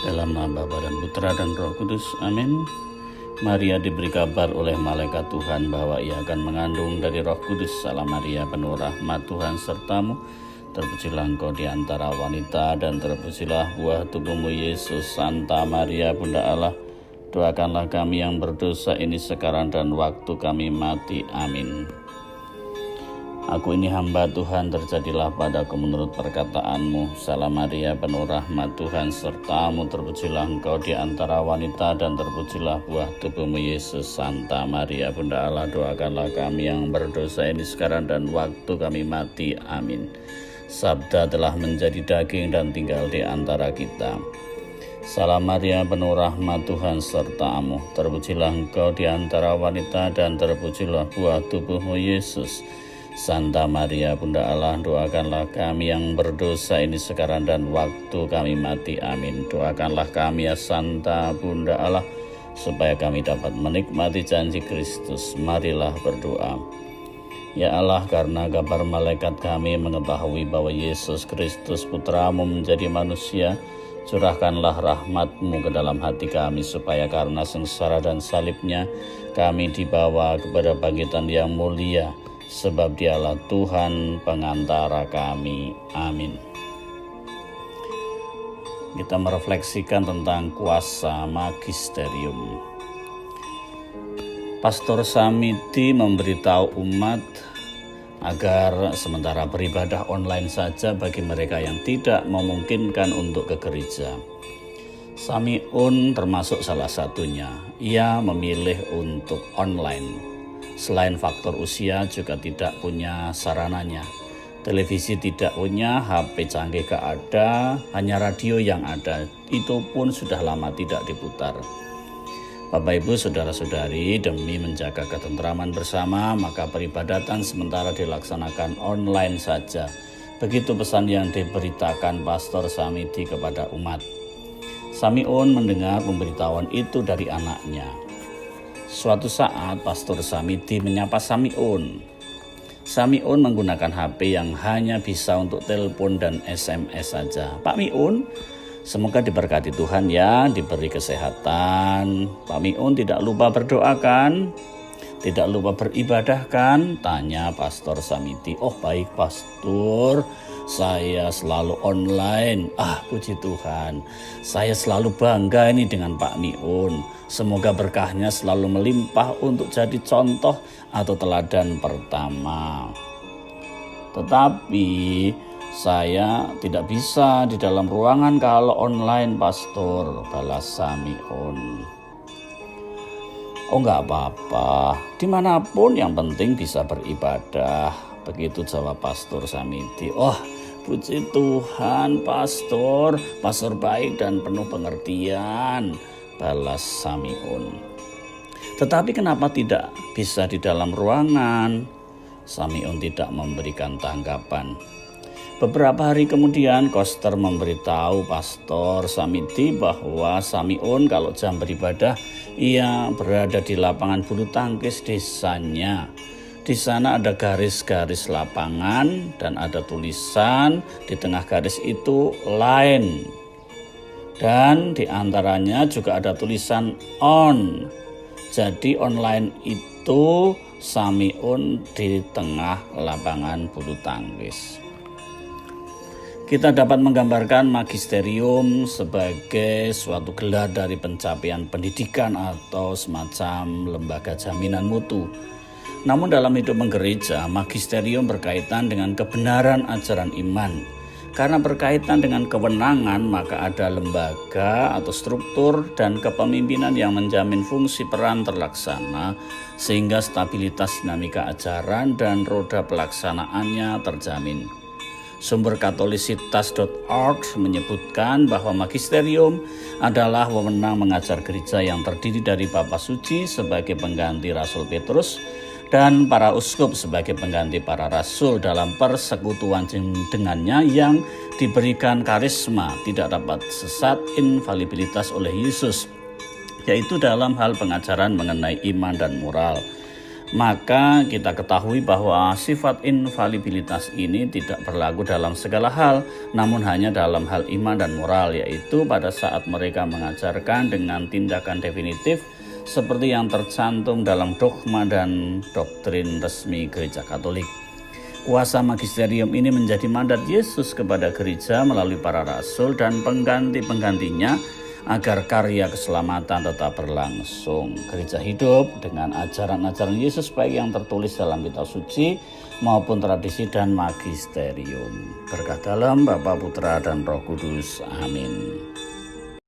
Dalam nama Bapa dan Putra dan Roh Kudus, amin. Maria diberi kabar oleh malaikat Tuhan bahwa ia akan mengandung dari Roh Kudus. Salam Maria, penuh rahmat, Tuhan sertamu. Terpujilah engkau di antara wanita, dan terpujilah buah tubuhmu Yesus. Santa Maria, Bunda Allah, doakanlah kami yang berdosa ini sekarang dan waktu kami mati. Amin. Aku ini hamba Tuhan, terjadilah padaku menurut perkataanmu. Salam Maria, penuh rahmat, Tuhan sertamu. Terpujilah engkau di antara wanita, dan terpujilah buah tubuhmu Yesus. Santa Maria, Bunda Allah, doakanlah kami yang berdosa ini sekarang dan waktu kami mati. Amin. Sabda telah menjadi daging dan tinggal di antara kita. Salam Maria, penuh rahmat, Tuhan sertamu. Terpujilah engkau di antara wanita, dan terpujilah buah tubuhmu Yesus. Santa Maria, Bunda Allah, doakanlah kami yang berdosa ini sekarang dan waktu kami mati. Amin. Doakanlah kami ya Santa Bunda Allah, supaya kami dapat menikmati janji Kristus. Marilah berdoa. Ya Allah, karena kabar malaikat kami mengetahui bahwa Yesus Kristus Putramu menjadi manusia, curahkanlah rahmat-Mu ke dalam hati kami, supaya karena sengsara dan salibnya kami dibawa kepada bangkitan yang mulia, sebab Dialah Tuhan pengantara kami. Amin. Kita merefleksikan tentang kuasa magisterium. Pastor Samiti memberitahu umat agar sementara beribadah online saja bagi mereka yang tidak memungkinkan untuk ke gereja. Samiun termasuk salah satunya. Ia memilih untuk online. Selain faktor usia, juga tidak punya sarananya. Televisi tidak punya, HP canggih gak ada, hanya radio yang ada. Itu pun sudah lama tidak diputar. Bapak Ibu, saudara-saudari, demi menjaga ketentraman bersama, maka peribadatan sementara dilaksanakan online saja. Begitu pesan yang diberitakan Pastor Samiti kepada umat. Samiun mendengar pemberitahuan itu dari anaknya. Suatu saat Pastor Samiti menyapa Samiun. Samiun menggunakan HP yang hanya bisa untuk telepon dan SMS saja. Pak Miun, semoga diberkati Tuhan ya, diberi kesehatan. Pak Miun tidak lupa berdoa kan? Tidak lupa beribadah kan? Tanya Pastor Samiti. Oh baik Pastor, saya selalu online. Puji Tuhan, saya selalu bangga ini dengan Pak Miun. Semoga berkahnya selalu melimpah untuk jadi contoh atau teladan pertama. Tetapi saya tidak bisa di dalam ruangan kalau online Pastor, balas Samiun. Oh enggak apa-apa, dimanapun yang penting bisa beribadah. Begitu jawab Pastor Samiti. Oh puji Tuhan Pastor, Pastor baik dan penuh pengertian, balas Samiun. Tetapi kenapa tidak bisa di dalam ruangan? Samiun tidak memberikan tanggapan. Beberapa hari kemudian Koster memberitahu Pastor Samiti bahwa Samiun kalau jam beribadah ia berada di lapangan bulu tangkis desanya. Di sana ada garis-garis lapangan dan ada tulisan di tengah garis itu line. Dan di antaranya juga ada tulisan on. Jadi online itu Samiun di tengah lapangan bulu tangkis. Kita dapat menggambarkan magisterium sebagai suatu gelar dari pencapaian pendidikan atau semacam lembaga jaminan mutu. Namun dalam hidup menggereja, magisterium berkaitan dengan kebenaran ajaran iman. Karena berkaitan dengan kewenangan, maka ada lembaga atau struktur dan kepemimpinan yang menjamin fungsi peran terlaksana, sehingga stabilitas dinamika ajaran dan roda pelaksanaannya terjamin. Sumber katolisitas.org menyebutkan bahwa magisterium adalah wewenang mengajar gereja yang terdiri dari Bapa Suci sebagai pengganti Rasul Petrus dan para uskup sebagai pengganti para rasul dalam persekutuan dengannya yang diberikan karisma tidak dapat sesat infalibilitas oleh Yesus, yaitu dalam hal pengajaran mengenai iman dan moral. maka kita ketahui bahwa sifat infalibilitas ini tidak berlaku dalam segala hal, namun hanya dalam hal iman dan moral, yaitu pada saat mereka mengajarkan dengan tindakan definitif seperti yang tercantum dalam dogma dan doktrin resmi Gereja Katolik. Kuasa magisterium ini menjadi mandat Yesus kepada gereja melalui para rasul dan pengganti-penggantinya agar karya keselamatan tetap berlangsung. Gereja hidup dengan ajaran-ajaran Yesus baik yang tertulis dalam kitab suci maupun tradisi dan magisterium. Berkah dalam Bapa, Putra, dan Roh Kudus. Amin.